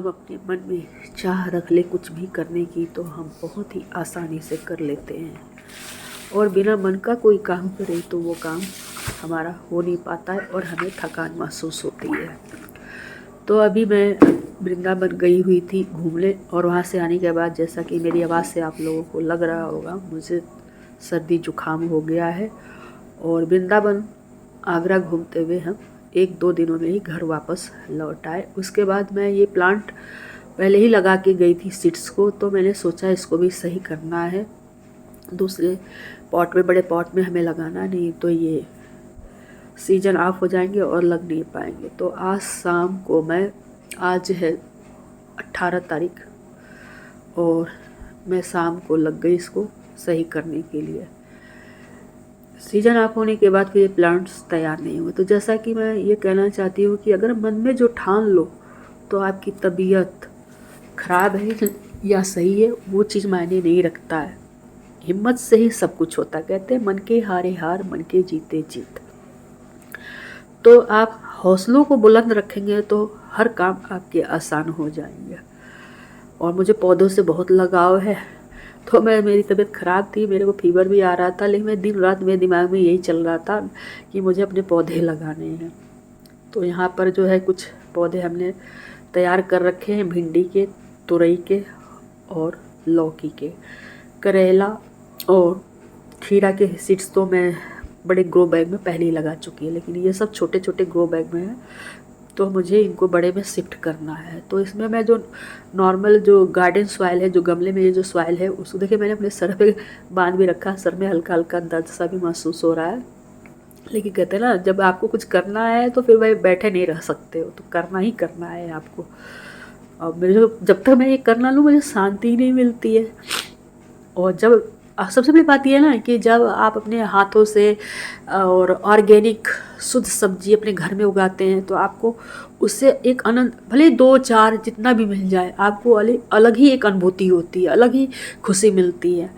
हम अपने मन में चाह रख ले कुछ भी करने की तो हम बहुत ही आसानी से कर लेते हैं, और बिना मन का कोई काम करे तो वो काम हमारा हो नहीं पाता है और हमें थकान महसूस होती है। तो अभी मैं वृंदावन गई हुई थी घूमने, और वहाँ से आने के बाद जैसा कि मेरी आवाज़ से आप लोगों को लग रहा होगा, मुझे सर्दी जुकाम हो गया है। और वृंदावन आगरा घूमते हुए हम 1-2 दिनों में ही घर वापस लौट आए। उसके बाद मैं ये प्लांट पहले ही लगा के गई थी सीड्स को, तो मैंने सोचा इसको भी सही करना है। दूसरे पॉट में, बड़े पॉट में हमें लगाना, नहीं तो ये सीजन ऑफ हो जाएंगे और लग नहीं पाएंगे। तो आज शाम को आज है 18 तारीख, और मैं शाम को लग गई इसको सही करने के लिए। सीजन ऑफ होने के बाद फिर ये प्लांट्स तैयार नहीं हुए। तो जैसा कि मैं ये कहना चाहती हूँ कि अगर मन में जो ठान लो तो आपकी तबीयत खराब है या सही है वो चीज़ मायने नहीं रखता है। हिम्मत से ही सब कुछ होता, कहते हैं मन के हारे हार, मन के जीते जीत। तो आप हौसलों को बुलंद रखेंगे तो हर काम आपके आसान हो जाएंगे। और मुझे पौधों से बहुत लगाव है, तो मेरी तबीयत ख़राब थी, मेरे को फीवर भी आ रहा था, लेकिन मैं दिन रात मेरे दिमाग में यही चल रहा था कि मुझे अपने पौधे लगाने हैं। तो यहाँ पर जो है कुछ पौधे हमने तैयार कर रखे हैं, भिंडी के, तुरई के और लौकी के। करेला और खीरा के सीड्स तो मैं बड़े ग्रो बैग में पहले ही लगा चुकी है, लेकिन ये सब छोटे छोटे ग्रो बैग में है, तो मुझे इनको बड़े में शिफ्ट करना है। तो इसमें मैं जो नॉर्मल जो गार्डन सॉइल है, जो गमले में ये जो सॉइल है, उसको देखिए मैंने अपने सर पे बांध भी रखा। सर में हल्का हल्का दर्द सा भी महसूस हो रहा है, लेकिन कहते हैं ना, जब आपको कुछ करना है तो फिर भाई बैठे नहीं रह सकते हो, तो करना ही करना है आपको। और जब तक मैं ये करना लूँ मुझे शांति ही नहीं मिलती है। और जब सबसे बड़ी बात यह है ना कि जब आप अपने हाथों से और ऑर्गेनिक शुद्ध सब्जी अपने घर में उगाते हैं तो आपको उससे एक आनंद, भले 2-4 जितना भी मिल जाए, आपको अलग ही एक अनुभूति होती है, अलग ही खुशी मिलती है।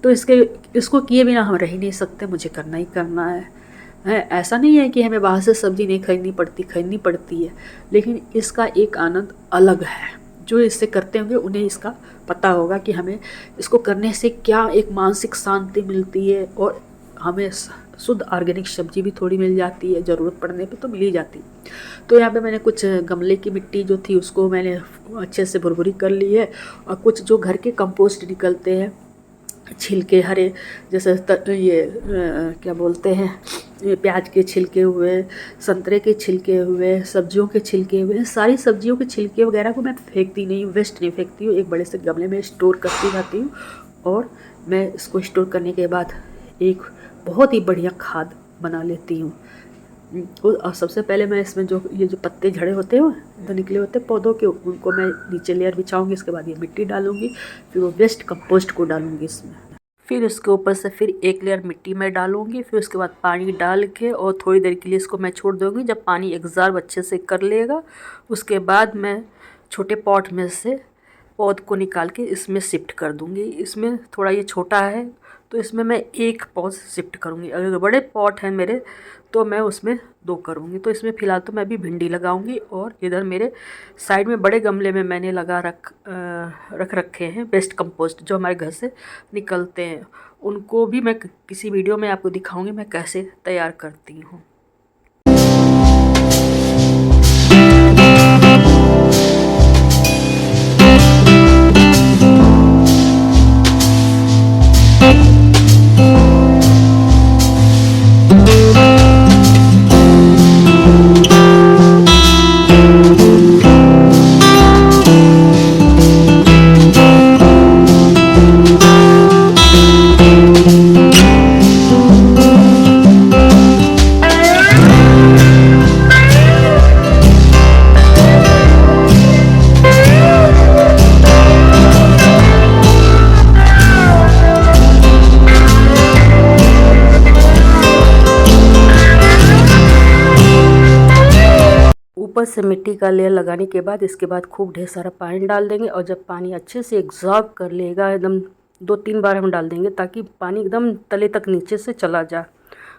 तो इसको किए बिना हम रह ही नहीं सकते, मुझे करना ही करना है। ऐसा नहीं है कि हमें बाहर से सब्ज़ी नहीं खरीदनी पड़ती है, लेकिन इसका एक आनंद अलग है। जो इससे करते होंगे उन्हें इसका पता होगा कि हमें इसको करने से क्या एक मानसिक शांति मिलती है, और हमें शुद्ध ऑर्गेनिक सब्जी भी थोड़ी मिल जाती है, ज़रूरत पड़ने पे तो मिल ही जाती है। तो यहाँ पे मैंने कुछ गमले की मिट्टी जो थी उसको मैंने अच्छे से भुरभुरी कर ली है, और कुछ जो घर के कंपोस्ट निकलते हैं, छिलके हरे, जैसे क्या बोलते हैं, ये प्याज के छिलके हुए, संतरे के छिलके हुए, सब्जियों के छिलके हुए, सारी सब्जियों के छिलके वगैरह को मैं फेंकती नहीं हूँ, वेस्ट नहीं फेंकती हूँ, एक बड़े से गमले में स्टोर करती रहती हूँ। और मैं इसको स्टोर करने के बाद एक बहुत ही बढ़िया खाद बना लेती हूँ। और सबसे पहले मैं इसमें जो ये जो पत्ते झड़े होते हैं, जो निकले होते हैं पौधों के, उनको मैं नीचे लेयर बिछाऊंगी। इसके बाद ये मिट्टी डालूंगी, फिर वो वेस्ट कंपोस्ट को डालूंगी इसमें, फिर उसके ऊपर से फिर एक लेयर मिट्टी में डालूंगी। फिर उसके बाद पानी डाल के और थोड़ी देर के लिए इसको मैं छोड़ दूंगी। जब पानी एग्जॉर्ब अच्छे से कर लेगा, उसके बाद मैं छोटे पॉट में से पौध को निकाल के इसमें शिफ्ट कर दूंगी। इसमें थोड़ा ये छोटा है तो इसमें मैं एक पौध शिफ्ट करूंगी। अगर बड़े पॉट हैं मेरे तो मैं उसमें 2 करूंगी। तो इसमें फ़िलहाल तो मैं भी भिंडी लगाऊंगी, और इधर मेरे साइड में बड़े गमले में मैंने रख रखे हैं वेस्ट कंपोस्ट जो हमारे घर से निकलते हैं। उनको भी मैं किसी वीडियो में आपको दिखाऊंगी मैं कैसे तैयार करती हूँ। ऊपर से मिट्टी का लेयर लगाने के बाद इसके बाद खूब ढेर सारा पानी डाल देंगे, और जब पानी अच्छे से एग्जॉर्ब कर लेगा, एकदम 2-3 बार हम डाल देंगे ताकि पानी एकदम तले तक नीचे से चला जाए।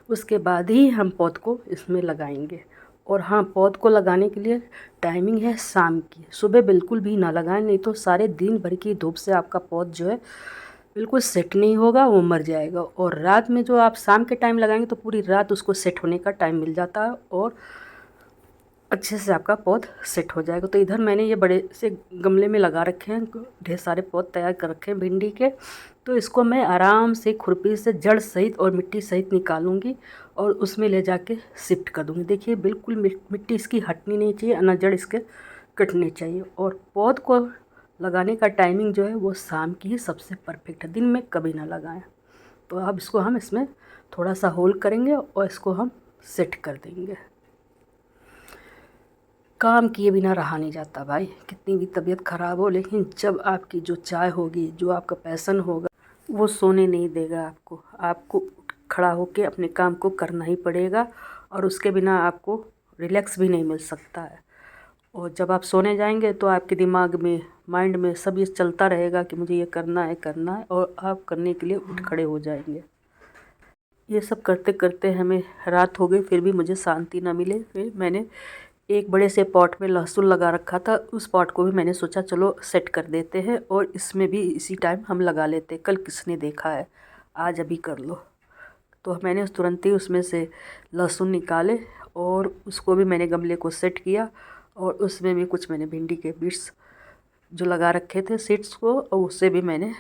उसके बाद ही हम पौध को इसमें लगाएंगे। और हाँ, पौध को लगाने के लिए टाइमिंग है शाम की, सुबह बिल्कुल भी ना लगाएं, नहीं तो सारे दिन भर की धूप से आपका पौध जो है बिल्कुल सेट नहीं होगा, वो मर जाएगा। और रात में जो आप शाम के टाइम लगाएंगे तो पूरी रात उसको सेट होने का टाइम मिल जाता है और अच्छे से आपका पौध सेट हो जाएगा। तो इधर मैंने ये बड़े से गमले में लगा रखे हैं, ढेर सारे पौध तैयार कर रखे हैं भिंडी के। तो इसको मैं आराम से खुरपी से जड़ सहित और मिट्टी सहित निकालूंगी और उसमें ले जाके शिफ्ट कर दूंगी। देखिए बिल्कुल मिट्टी इसकी हटनी नहीं चाहिए, ना जड़ इसके कटनी चाहिए। और पौध को लगाने का टाइमिंग जो है वो शाम की ही सबसे परफेक्ट है, दिन में कभी ना लगाएं। तो अब इसको हम इसमें थोड़ा सा होल करेंगे और इसको हम सेट कर देंगे। काम किए बिना रहा नहीं जाता भाई, कितनी भी तबीयत ख़राब हो, लेकिन जब आपकी जो चाय होगी, जो आपका पैशन होगा, वो सोने नहीं देगा आपको। आपको खड़ा होके अपने काम को करना ही पड़ेगा और उसके बिना आपको रिलैक्स भी नहीं मिल सकता है। और जब आप सोने जाएंगे तो आपके दिमाग में, माइंड में सब ये चलता रहेगा कि मुझे ये करना है, और आप करने के लिए उठ खड़े हो जाएंगे। ये सब करते करते हमें रात हो गई, फिर भी मुझे शांति ना मिले। फिर मैंने एक बड़े से पॉट में लहसुन लगा रखा था, उस पॉट को भी मैंने सोचा चलो सेट कर देते हैं और इसमें भी इसी टाइम हम लगा लेते हैं, कल किसने देखा है, आज अभी कर लो। तो मैंने तुरंत ही उसमें से लहसुन निकाले और उसको भी मैंने गमले को सेट किया और उसमें भी कुछ मैंने भिंडी के बीट्स जो लगा रखे थे सीड्स को, और उससे भी मैंने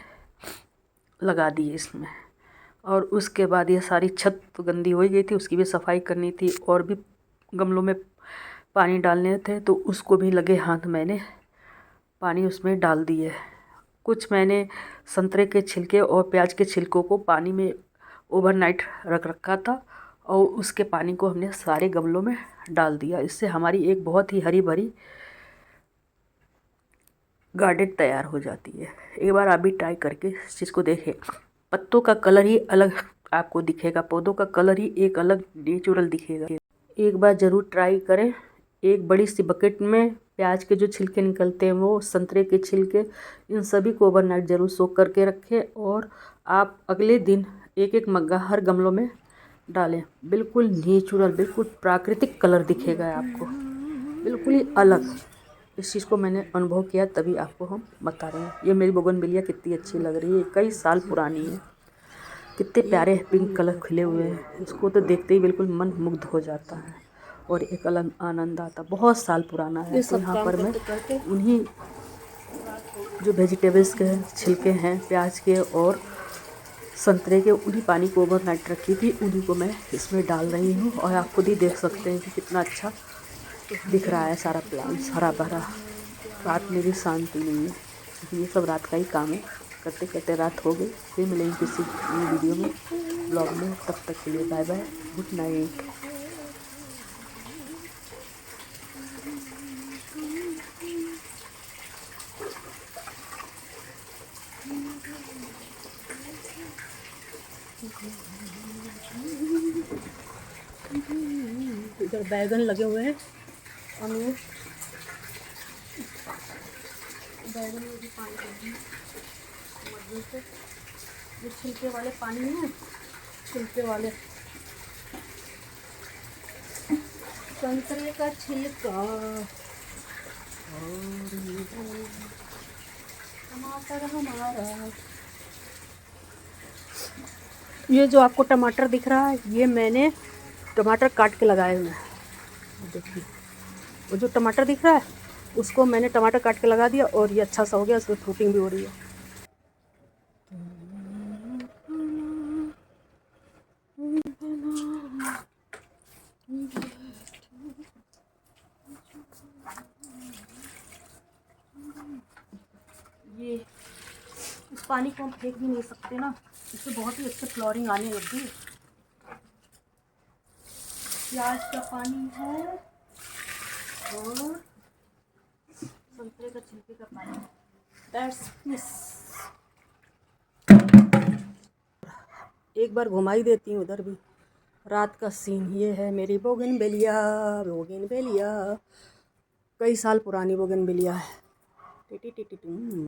लगा दिए इसमें। और उसके बाद ये सारी छत तो गंदी हो ही गई थी, उसकी भी सफाई करनी थी और भी गमलों में पानी डालने थे, तो उसको भी लगे हाथ मैंने पानी उसमें डाल दिए। कुछ मैंने संतरे के छिलके और प्याज के छिलकों को पानी में ओवरनाइट रख रखा था और उसके पानी को हमने सारे गमलों में डाल दिया। इससे हमारी एक बहुत ही हरी भरी गार्डन तैयार हो जाती है। एक बार आप भी ट्राई करके इस चीज़ को देखें। पत्तों का कलर ही अलग आपको दिखेगा, पौधों का कलर ही एक अलग नेचुरल दिखेगा। एक बार ज़रूर ट्राई करें। एक बड़ी सी बकेट में प्याज के जो छिलके निकलते हैं, वो संतरे के छिलके, इन सभी को ओवरनाइट ज़रूर सोख करके रखें और आप अगले दिन एक एक मग्गा हर गमलों में डालें। बिल्कुल नेचुरल, बिल्कुल प्राकृतिक कलर दिखेगा आपको, बिल्कुल ही अलग। इस चीज़ को मैंने अनुभव किया, तभी आपको हम बता रहे हैं। ये मेरी बोगनविलिया कितनी अच्छी लग रही है, कई साल पुरानी है, कितने प्यारे पिंक कलर खिले हुए हैं। इसको तो देखते ही बिल्कुल मन मुग्ध हो जाता है और एक अलग आनंद आता। बहुत साल पुराना है। तो यहाँ पर मैं उन्हीं जो वेजिटेबल्स के छिलके हैं, प्याज के और संतरे के, उन्हीं पानी को ओवरनाइट रखी थी, उन्हीं को मैं इसमें डाल रही हूँ। और आप खुद ही देख सकते हैं कि कितना अच्छा दिख रहा है सारा प्लांट्स हरा भरा। रात में भी शांति नहीं है, ये सब रात का ही काम है। करते करते रात हो गई। फिर मिलेंगे किसी नई वीडियो में, ब्लॉग में। तब तक के लिए बाय बाय, गुड नाइट। इधर बैगन लगे हुए हैं और मैं बैगन में भी पानी डालूंगी मजबूत से। ये छिलके वाले पानी है, छिलके वाले संतरे का छिलका और टमाटर हमारा। ये जो आपको टमाटर दिख रहा है, ये मैंने टमाटर काट के लगाए हुए हैं। देखिए वो जो टमाटर दिख रहा है, उसको मैंने टमाटर काट के लगा दिया और ये अच्छा सा हो गया, उसमें फ्रूटिंग भी हो रही है। ये इस पानी को हम फेंक भी नहीं सकते ना, इससे बहुत ही अच्छे फ्लोरिंग आने लग गई। प्याज का पानी है और संतरे का छिलके का पानी। That's this. एक बार घुमा ही देती हूँ उधर भी। रात का सीन ये है मेरी बोगनवेलिया। बोगनवेलिया कई साल पुरानी बोगनवेलिया है। T T T T.